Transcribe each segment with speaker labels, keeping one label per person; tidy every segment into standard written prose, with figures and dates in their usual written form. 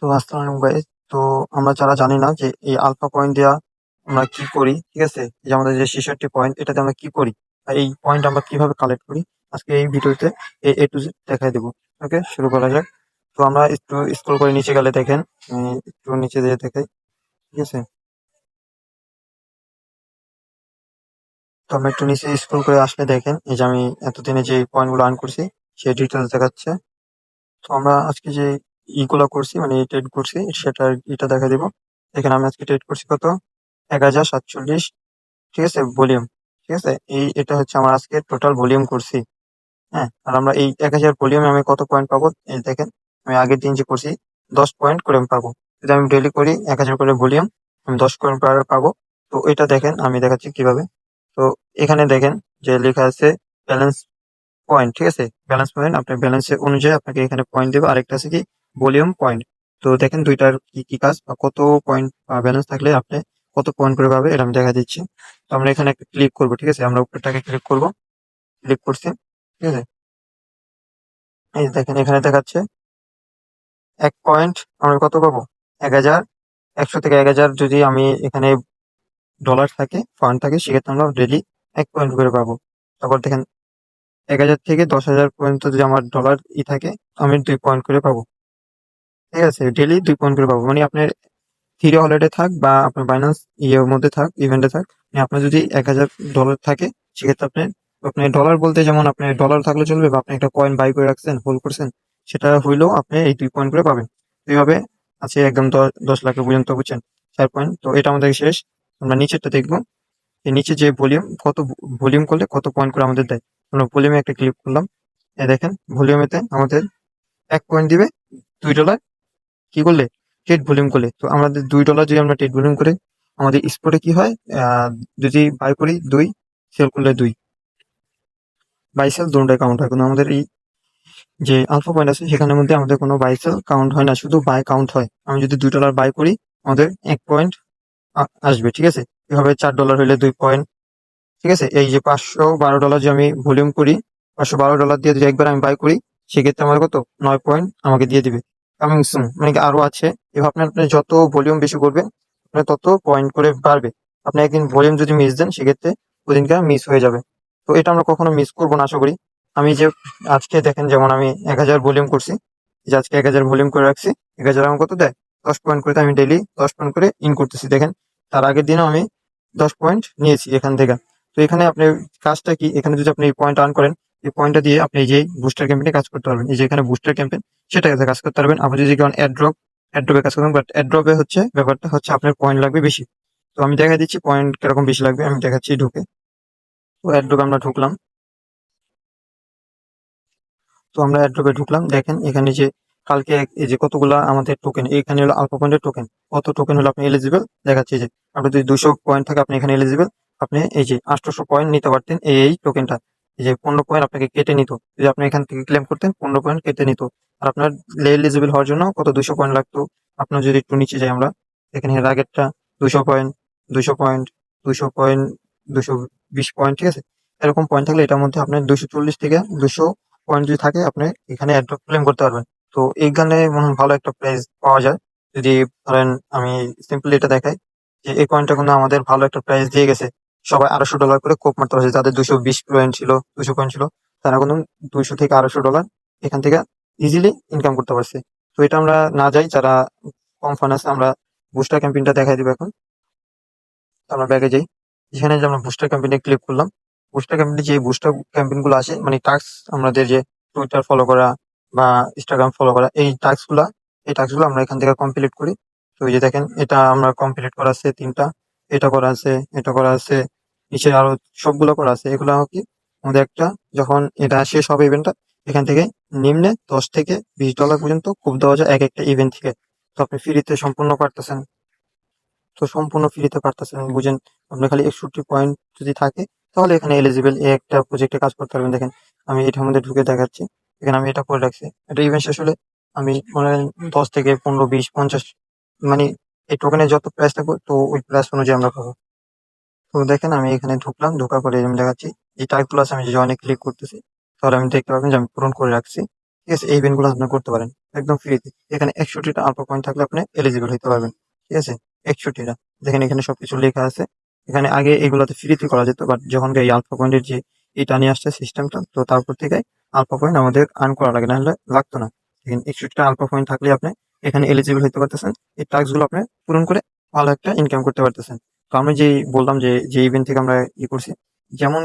Speaker 1: তো আসসালামু আলাইকুম গাইস। তো আমরা যারা জানি না যে এই আলফা পয়েন্ট দেওয়া আমরা কি করি, ঠিক আছে, এই যে আমাদের যে 66 পয়েন্ট এটাতে আমরা কি করি আর এই পয়েন্ট আমরা কিভাবে কালেক্ট করি, আজকে এই ভিডিওতে এ টু জেড দেখাই দেবো। ওকে, শুরু করা যাক। তো আমরা একটু স্ক্রল করে নিচে গেলে দেখেন, আমি একটু নিচে দিয়ে দেখাই, ঠিক আছে। তো আমরা একটু নিচে স্ক্রল করে আসলে দেখেন এই যে আমি এতদিনে যে পয়েন্ট গুলো আর্ন করছি সেই ডিটেলস দেখাচ্ছে। তো আমরা আজকে যে ইগুলো করছি মানে ট্রেড করছি সেটার এটা দেখা দিব। এখানে আমি আজকে ট্রেড করছি কত, 1047, ঠিক আছে, ভলিউম। ঠিক আছে, এটা হচ্ছে আমার আজকে টোটাল ভলিউম করছি। হ্যাঁ, আর আমরা এই 1000 ভলিউমে আমি কত পয়েন্ট পাবো, এই দেখেন আমি আগের দিন যে করছি 10 পয়েন্ট করে আমি পাবো। যদি আমি ডেলি করি 1000 করে ভলিউম, আমি 10 পয়েন্ট পাবো। তো এটা দেখেন আমি দেখাচ্ছি কিভাবে। তো এখানে দেখেন যে লেখা আছে ব্যালেন্স পয়েন্ট, ঠিক আছে, ব্যালেন্স পয়েন্ট আপনার ব্যালেন্সের অনুযায়ী আপনাকে এখানে পয়েন্ট দেবে। আরেকটা আছে কি ভলিউম পয়েন্ট। তো দেখেন দুইটার কি কি কাজ বা কত পয়েন্ট ব্যালেন্স থাকলে আপনি কত পয়েন্ট করে পাবে এটা আমি দেখা দিচ্ছি। তো আমরা এখানে একটা ক্লিক করবো, ঠিক আছে, আমরা উপরটাকে ক্লিক করবো, ক্লিক করছি, ঠিক আছে। এই যে দেখেন এখানে দেখাচ্ছে 1 পয়েন্ট আমরা কত পাবো, 1000, 100 থেকে 1000 যদি আমি এখানে ডলার থাকে ফান্ড থাকে সেক্ষেত্রে আমরা ডেলি 1 পয়েন্ট করে পাবো। তারপর দেখেন 1000 থেকে 10,000 পর্যন্ত যদি আমার ডলার থাকে আমি 2 পয়েন্ট করে পাবো। ঠিক আছে, ডেইলি 2 পয়েন্ট করে পাবো। মানে আপনার থ্রি হলিডে থাক বা আপনার বাইন্যান্স ইয়ের মধ্যে থাক, ইভেন্টে থাক, মানে আপনার যদি 1000 ডলার থাকে সেক্ষেত্রে আপনি আপনি ডলার বলতে যেমন আপনার ডলার থাকলে চলবে বা আপনি একটা কয়েন বাই করে রাখছেন, হোল্ড করছেন, সেটা হইলেও আপনি এই 2 পয়েন্ট করে পাবেন। তো এইভাবে আছে একদম 10 লাখ পর্যন্ত, বুঝছেন, 4 পয়েন্ট। তো এটা আমাদের শেষ। আমরা নিচেরটা দেখবো, এই নিচে যে ভলিউম, কত ভলিউম করলে কত পয়েন্ট করে আমাদের দেয়। আমরা ভলিউমে একটা ক্লিক করলাম, এই দেখেন ভলিউমেতে আমাদের 1 পয়েন্ট দিবে 2 ডলার কি করলে, ট্রেড ভলিউম করলে। তো আমাদের 2 ডলার যদি আমরা ট্রেড ভলিউম করে আমাদের স্পটে কি হয়, যদি বাই করি 2, সেল করলে 2, বাই সেল দুটোটাই কাউন্ট হয়। কিন্তু আমাদের এই যে আলফা পয়েন্ট আছে সেখানের মধ্যে আমাদের কোনো বাই সেল কাউন্ট হয় না, শুধু বাই কাউন্ট হয়। আমি যদি 2 ডলার বাই করি আমাদের 1 পয়েন্ট আসবে, ঠিক আছে। এভাবে 4 ডলার হইলে 2 পয়েন্ট, ঠিক আছে। এই যে 512 ডলার যে আমি ভলিউম করি, 512 ডলার দিয়ে যদি একবার আমি বাই করি সেক্ষেত্রে আমার কত, 9 পয়েন্ট আমাকে দিয়ে দিবে। কামিং সুন মানে কি আরো আছে। এবার আপনি যত ভলিউম বেশি করবেন আপনার তত পয়েন্ট করে বাড়বে। আপনি একদিন ভলিউম যদি মিস দেন সেক্ষেত্রে ওদিনকার মিস হয়ে যাবে। তো এটা আমরা কখনো মিস করবো না আশা করি। আমি যে আজকে দেখেন যেমন আমি 1000 ভলিউম করছি, যে আজকে 1000 ভলিউম করে রাখছি, 1000 আমার কত দেয়, 10 পয়েন্ট করে। আমি ডেইলি 10 পয়েন্ট করে ইন করতেছি দেখেন। তার আগের দিনও আমি 10 পয়েন্ট নিয়েছি এখান থেকে। তো এখানে আপনি কাজটা কি, এখানে যদি আপনি এই পয়েন্ট আর্ন করেন, এই পয়েন্টটা দিয়ে আপনি এই যে বুস্টার ক্যাম্পেইনে কাজ করতে পারবেন। এই যে এখানে বুস্টার ক্যাম্পেইন, সেটাতে কাজ করতে পারবেন। আপনি যদি কারণ অ্যাড্রপে কাজ করবেন, বাট অ্যাড্রপে হচ্ছে ব্যাপারটা হচ্ছে আপনার পয়েন্ট লাগবে বেশি। তো আমি দেখা দিচ্ছি পয়েন্ট কিরকম বেশি লাগবে, আমি দেখাচ্ছি ঢুকে। তো অ্যাড্রপে আমরা ঢুকলাম। তো আমরা অ্যাড্রপে ঢুকলাম, দেখেন এখানে যে কালকে এই যে কতগুলা আমাদের টোকেন, এখানে হলো আলফা পয়েন্টের টোকেন, কত টোকেন হলো আপনি এলিজিবল দেখাচ্ছে। যে আপনার যদি 200 পয়েন্ট থাকে আপনি এখানে এলিজিবল। আপনি এই যে 800 পয়েন্ট নিতে পারতেন এই টোকেনটা। এই যে 15 পয়েন্ট আপনাকে কেটে নিত, যদি আপনি এখান থেকে ক্লেম করতেন 15 পয়েন্ট কেটে নিত। আর আপনার এলিজিবল হওয়ার জন্য কত, 200 পয়েন্ট লাগতো। আপনার যদি একটু নিচে যাই আমরা, এখানে এর আগেরটা 200 পয়েন্ট, 200 পয়েন্ট, 200 পয়েন্ট, 220 পয়েন্ট, ঠিক আছে। এরকম পয়েন্ট থাকলে এটার মধ্যে আপনার 240 থেকে 200 পয়েন্ট যদি থাকে আপনি এখানে অ্যাড্রপ ক্লেম করতে পারবেন। তো এইখানে মনে হয় ভালো একটা প্রাইস পাওয়া যায়। যদি ধরেন আমি সিম্পলি এটা দেখাই, যে এই কয়েনটা কিন্তু আমাদের ভালো একটা প্রাইস দিয়ে গেছে। সবাই 250 ডলার করে কোপ মারতে পারছে, যাদের 220 পয়েন্ট ছিল, 200 পয়েন্ট ছিল, তারা কিন্তু 200 থেকে 250 ডলার এখান থেকে ইজিলি ইনকাম করতে পারছে। তো এটা আমরা না যাই যারা কম ফান্ড আছে, আমরা বুস্টার ক্যাম্পেইনটা দেখাই দিব এখন। তো আমরা ব্যাগে যাই, যেখানে যে আমরা বুস্টার ক্যাম্পেইনে ক্লিক করলাম। বুস্টার ক্যাম্পেইনে যে বুস্টার ক্যাম্পেইন গুলো আসে মানে টাস্ক, আমাদের যে টুইটার ফলো করা বা ইনস্টাগ্রাম ফলো করা, এই টাস্ক গুলো আমরা এখান থেকে কমপ্লিট করি। তো এই যে দেখেন এটা আমরা কমপ্লিট করা আছে 3টা, এটা করা আছে, এটা করা আছে, নিচে আরো সবগুলো করা আছে। এগুলো কি আমাদের একটা, যখন এটা শেষ হবে ইভেন্টটা, এখান থেকে নিম্নে 10 থেকে 20 ডলার পর্যন্ত খুব দেওয়া যায় এক একটা ইভেন্ট থেকে। তো আপনি ফ্রিতে সম্পূর্ণ পারতেছেন। তো সম্পূর্ণ ফ্রিতে পারতেছেন বুঝেন। আপনার খালি 61 পয়েন্ট যদি থাকে তাহলে এখানে এলিজিবল এই একটা প্রজেক্টে কাজ করতে পারবেন। দেখেন আমি এটার মধ্যে ঢুকে দেখাচ্ছি, এখানে আমি এটা করে রাখছি। এটা ইভেন্ট শেষ হলে আমি মনে হয় 10 থেকে 15, 20, 50, মানে এই টোকেনের যত প্রাইস থাকবে তো ওই প্রাইস অনুযায়ী আমরা পাবো। তো দেখেন আমি এখানে ঢুকলাম, ঢোকার পরে আমি দেখাচ্ছি এই টাস্কগুলো আছে, আমি জয়েনে ক্লিক করতেছি, তাহলে আমি দেখতে পাবেন যে আমি পূরণ করে রাখছি। ঠিক আছে, এই ইভেন্ট গুলো আপনি করতে পারেন। একদম ফ্রিতে। এখানে 61টা আলফা পয়েন্ট থাকলে আপনি এলিজিবল হইতে পারবেন। ঠিক আছে? 61টা। দেখেন এখানে সবকিছু লেখা আছে। এখানে আগে এগুলাতে ফ্রিতে করা যেত, বাট যখন এই আলফা পয়েন্টের যে এটা নিয়ে আসছে সিস্টেমটা, তো তারপর থেকে আলফা পয়েন্ট আমাদের আর্ন করা লাগে, না হলে লাগতো না। দেখেন 61টা আলফা পয়েন্ট থাকলে আপনি এখানে এলিজিবল হইতে পারতেছেন। এই টাস্ক গুলো আপনি পূরণ করে ভালো একটা ইনকাম করতে পারতেছেন। তো আমি যে বললাম যে যে ইভেন্ট থেকে আমরা করছি, যেমন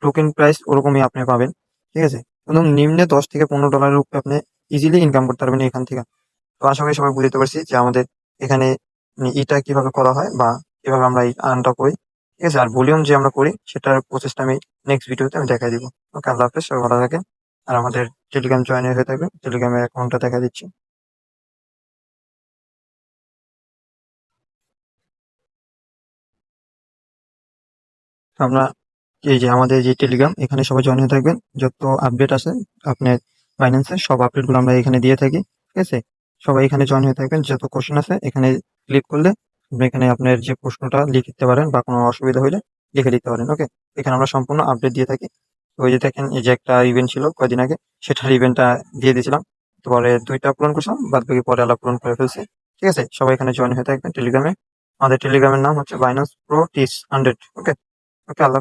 Speaker 1: টোকেন প্রাইস ওরকমই আপনি পাবেন। ঠিক আছে? একদম নিম্নে $10 থেকে $15 উপরে আপনি ইজিলি ইনকাম করতে পারবেন এখান থেকে। তো আশা করি সবাই বুঝতে পারছি যে আমাদের এখানে এটা কিভাবে করা হয় বা কিভাবে আমরা এই আর্নটা করি। ঠিক আছে? আর ভলিউম যে আমরা করি সেটার প্রসেসটা আমি নেক্সট ভিডিওতে আমি দেখাই দিব। ওকে, আল্লাহ হাফেজ, সবাই ভালো থাকেন। আর আমাদের টেলিগ্রাম জয়েন হয়ে থাকবেন, টেলিগ্রামের অ্যাকাউন্টটা দেখা দিচ্ছি। তো আমরা এই যে আমাদের যে টেলিগ্রাম, এখানে সবাই জয়েন হয়ে থাকবেন। যত আপডেট আছে আপনার ফাইন্যান্সের সব আপডেট গুলো আমরা এখানে দিয়ে থাকি। ঠিক আছে? সবাই এখানে জয়েন হয়ে থাকবেন। যত কোশ্চেন আছে এখানে ক্লিক করলে আপনি এখানে আপনার যে প্রশ্নটা লিখতে পারেন বা কোনো অসুবিধা হলে লিখে দিতে পারেন। ওকে, এখানে আমরা সম্পূর্ণ আপডেট দিয়ে থাকি। তো ওই যে দেখেন, এই যে একটা ইভেন্ট ছিল কয়দিন আগে, সেটার ইভেন্টটা দিয়ে দিয়েছিলাম। তো পরে 2টা পূরণ করছিলাম, বাদ বাকি পরে আবার পূরণ করে ফেলছি। ঠিক আছে? সবাই এখানে জয়েন হয়ে থাকবেন টেলিগ্রামে। আমাদের টেলিগ্রামের নাম হচ্ছে বাইন্যান্স প্রো টিস 100। ওকে। ওকে, আল্লাহ হাফেজ।